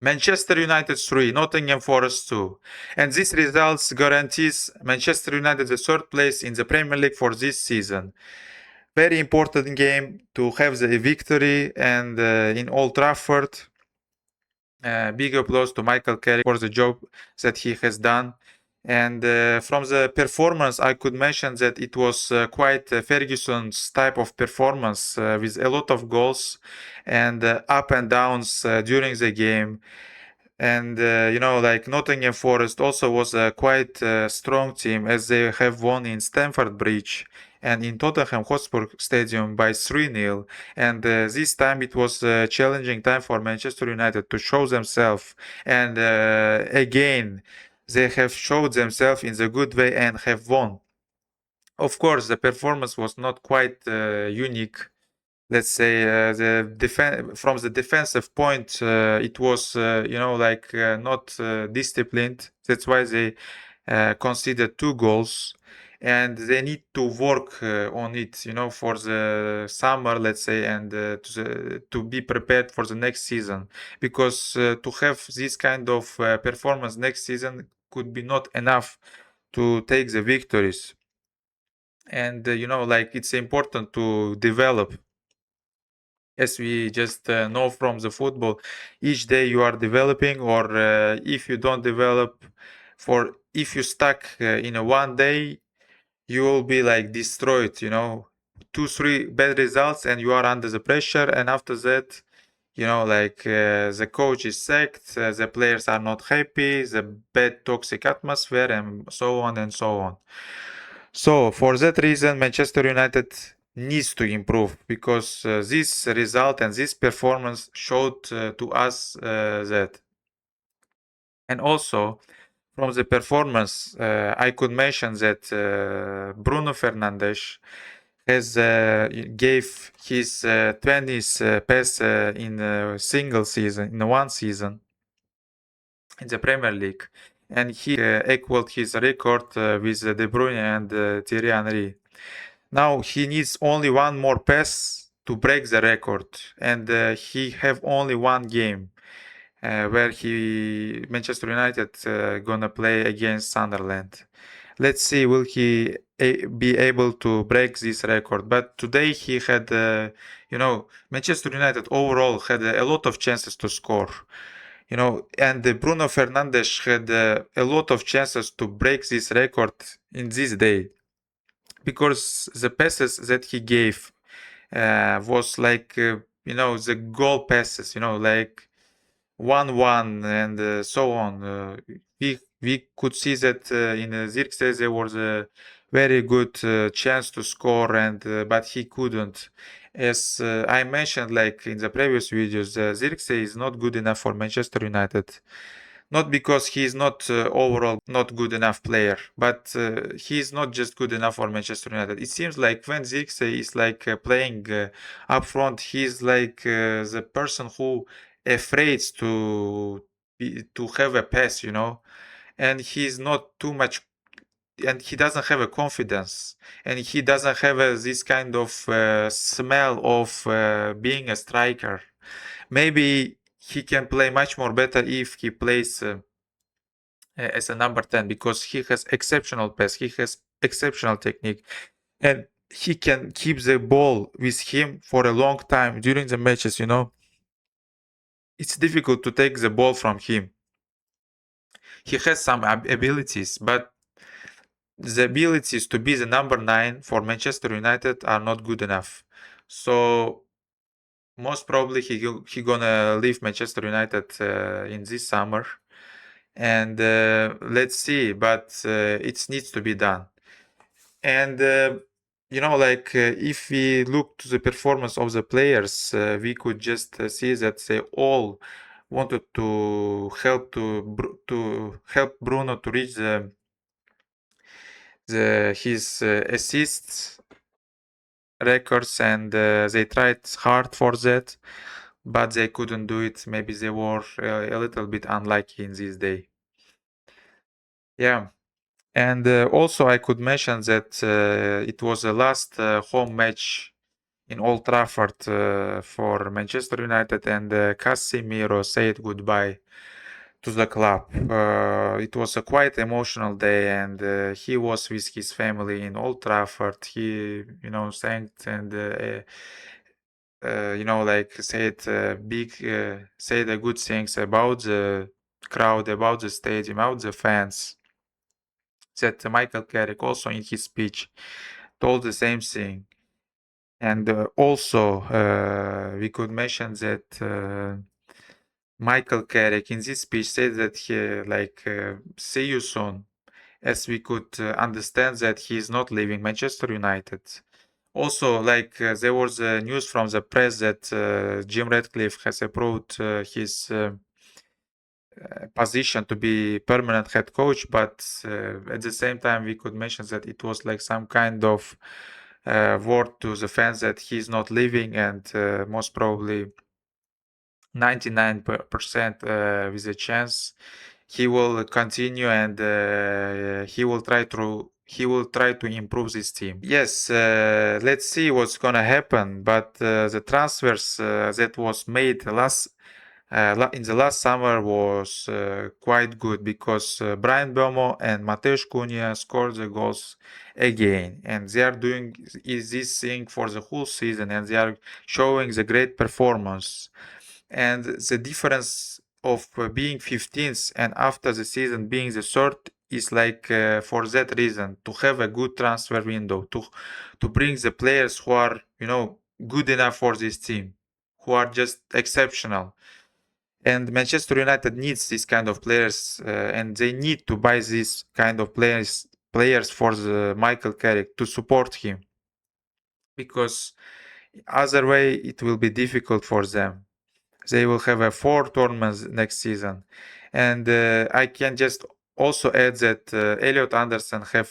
Manchester United 3, Nottingham Forest 2. And this results guarantees Manchester United the third place in the Premier League for this season. Very important game to have the victory, and in Old Trafford. Big applause to Michael Carrick for the job that he has done. And from the performance, I could mention that it was quite Ferguson's type of performance with a lot of goals and up and downs during the game. And like Nottingham Forest also was a quite strong team, as they have won in Stamford Bridge and in Tottenham Hotspur Stadium by 3-0. And this time it was a challenging time for Manchester United to show themselves. And again, they have showed themselves in the good way and have won. Of course, the performance was not quite unique. Let's say from the defensive point, it was not disciplined. That's why they conceded 2 goals, and they need to work on it, for the summer, let's say, and to be prepared for the next season. Because to have this kind of performance next season could be not enough to take the victories. And it's important to develop, as we just know from the football. Each day you are developing, or if you don't develop, for if you stuck in a one day, you will be like destroyed, 2-3 bad results and you are under the pressure, and after that, the coach is sacked, the players are not happy, the bad toxic atmosphere, and so on and so on. So for that reason, Manchester United needs to improve, because this result and this performance showed to us that. And also from the performance, I could mention that Bruno Fernandes has gave his 20th pass in a single season, in one season in the Premier League, and he equaled his record with De Bruyne and Thierry Henry. Now he needs only one more pass to break the record, and he have only one game where Manchester United gonna play against Sunderland. Let's see, will he be able to break this record? But today he had, Manchester United overall had a lot of chances to score. And Bruno Fernandes had a lot of chances to break this record in this day, because the passes that he gave was like, the goal passes, like 1-1 and so on. We could see that in Zirkzee there was a very good chance to score, and but he couldn't. As I mentioned, like in the previous videos, Zirkzee is not good enough for Manchester United. Not because he is not overall not good enough player, but he is not just good enough for Manchester United. It seems like when Zirkzee is like playing up front, he's like the person who afraid to have a pass, and he's not too much, and he doesn't have a confidence, and he doesn't have this kind of smell of being a striker. Maybe he can play much more better if he plays as a number 10, because he has exceptional pass, he has exceptional technique, and he can keep the ball with him for a long time during the matches. It's difficult to take the ball from him. He has some abilities, but the abilities to be the number 9 for Manchester United are not good enough. So most probably he gonna leave Manchester United in this summer, and let's see, but it needs to be done. And if we look to the performance of the players, we could just see that they all wanted to help Bruno to reach his assists records, and they tried hard for that, but they couldn't do it. Maybe they were a little bit unlucky in this day. Yeah. And also I could mention that it was the last home match in Old Trafford for Manchester United, and Casemiro said goodbye to the club. It was a quite emotional day, and he was with his family in Old Trafford. He, thanked and like said the good things about the crowd, about the stadium, about the fans. That Michael Carrick also in his speech told the same thing. And also, we could mention that Michael Carrick in this speech said that he see you soon, as we could understand that he is not leaving Manchester United. Also, there was news from the press that Jim Ratcliffe has approved his position to be permanent head coach, but at the same time we could mention that it was like some kind of word to the fans that he's not leaving, and most probably 99% with a chance he will continue, and he will try to improve this team. Yes, let's see what's gonna happen. But the transfers that was made in the last summer was quite good, because Brian Bomo and Mateusz Cunha scored the goals again, and they are doing this thing for the whole season, and they are showing the great performance. And the difference of being 15th and after the season being the third is for that reason, to have a good transfer window, to bring the players who are good enough for this team, who are just exceptional. And Manchester United needs this kind of players, and they need to buy this kind of players for the Michael Carrick to support him, because other way it will be difficult for them. They will have 4 tournaments next season. And I can just also add that Elliot Anderson have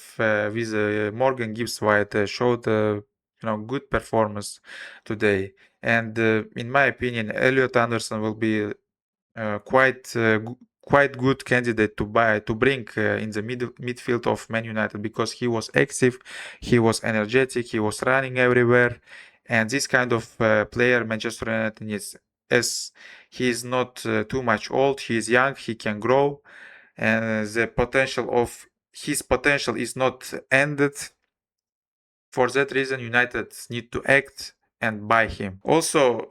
with Morgan Gibbs White showed good performance today. And in my opinion, Elliot Anderson will be quite good candidate to bring in the midfield of Man United, because he was active, he was energetic, he was running everywhere, and this kind of player Manchester United needs, as he is not too much old, he is young, he can grow, and his potential is not ended. For that reason, United need to act and buy him. Also,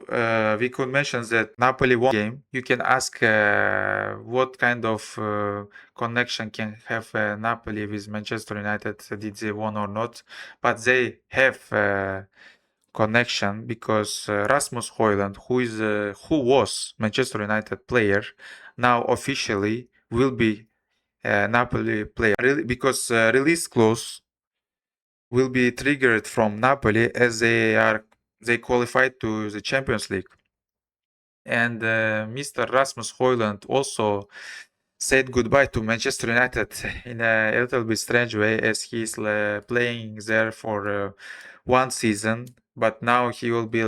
we could mention that Napoli won the game. You can ask what kind of connection can have Napoli with Manchester United. Did they won or not? But they have connection, because Rasmus Hojlund, who was Manchester United player, now officially will be Napoli player, because release clause will be triggered from Napoli, as they qualified to the Champions League. And Mr. Rasmus Hojlund also said goodbye to Manchester United in a little bit strange way, as he's playing there for 1 season, but now he will be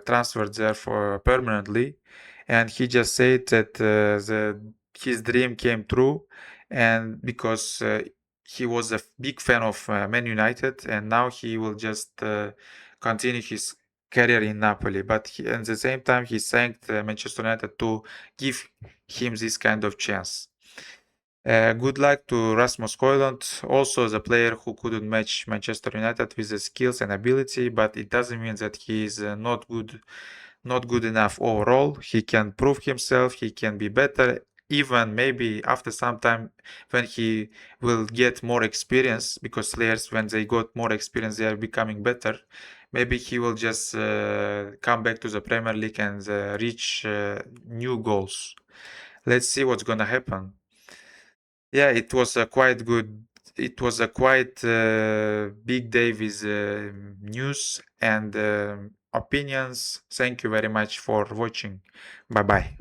transferred there for permanently. And he just said that his dream came true, and because he was a big fan of Man United, and now he will just continue his career in Napoli. But at the same time, he thanked Manchester United to give him this kind of chance. Good luck to Rasmus Hojlund, also the player who couldn't match Manchester United with the skills and ability, but it doesn't mean that he is not good enough overall. He can prove himself, he can be better, even maybe after some time when he will get more experience, because players, when they got more experience, they are becoming better. Maybe he will just come back to the Premier League and reach new goals. Let's see what's gonna happen. Yeah, it was a quite good. It was a quite big day with news and opinions. Thank you very much for watching. Bye bye.